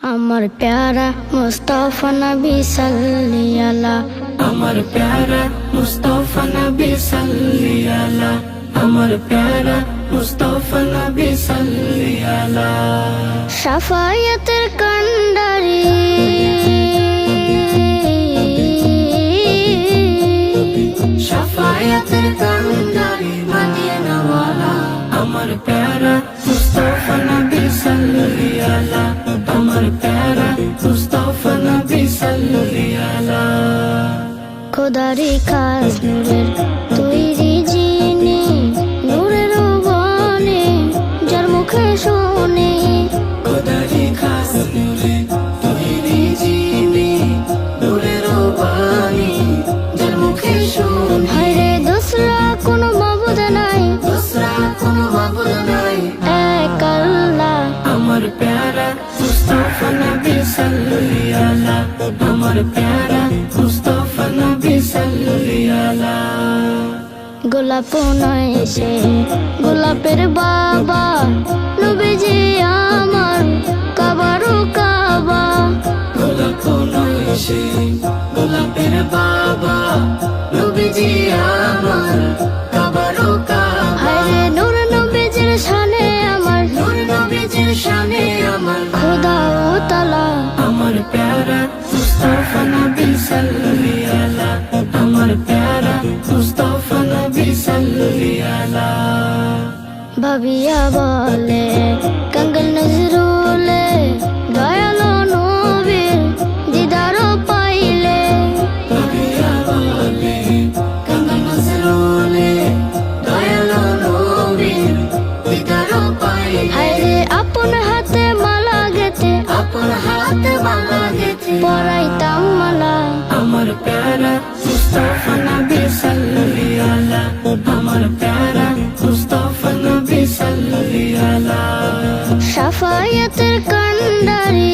আমার প্যারা মুস্তাফা নবী সাল্লি আলা, আমার প্যারা মুস্তাফা নবী সাল্লি আলা, আমার প্যারা মুস্তাফা নবী সাল্লি আলা। শাফায়াতের কান্ডারি শাফায়াতের কান্ডারি মদিনা ওয়ালা, আমার প্যারা মুস্তাফা নবী সাল্লি আলা, আমার প্যারা মুস্তাফা নবী সাল্লি আলা। খোদারি খাস নূরের তৈরি যিনি, নূরের বনে যার মুখে শুনি, খোদারি খাস নূরে তৈরি যিনি, নূরের বাণী যার মুখে শুনি। হায়রে দোসরা কোনো মাবুদ নাই, দোসরা কোনো মাবুদ নাই, এক আল্লাহ। আমার প্যারা মুস্তাফা নবী সাল্লি আলা, আমার প্যারা মুস্তাফা নবী সাল্লি আলা। গোলাপ নয় এসে গোলাপের বাবা, নবীজি আমার কাবারও কাবা। গোলাপ নয় সে গোলাপের বাবা, নবীজি আমার কাবারও কাবা। হায়রে নূর নবীজির শানে আমার, নূর নবীজির শানে আমার, খোদা ও তালা। আমার প্যারা মুস্তাফা নবী সাল্লি আলা, আমার প্যারা মুস্তাফা নবী সাল্লি আলা। ভাবিয়া বলে কাঙ্গল নজরুলে, দয়ালো নবীর দিদারও পাইলে। ভাবিয়া বলে কাঙ্গল নজরুলে, দয়ালো নবীর দিদারও পাইলে। হায়রে আপন হাতে মালা গেতে, আপন হাতে মালা গেথে পরাইতাম মালা। আমার প্যারা মুস্তাফা নবী সাল্লি আলা, আমার প্যারা মুস্তাফা নবী সাল্লি আলা। শাফায়াতের কান্ডারি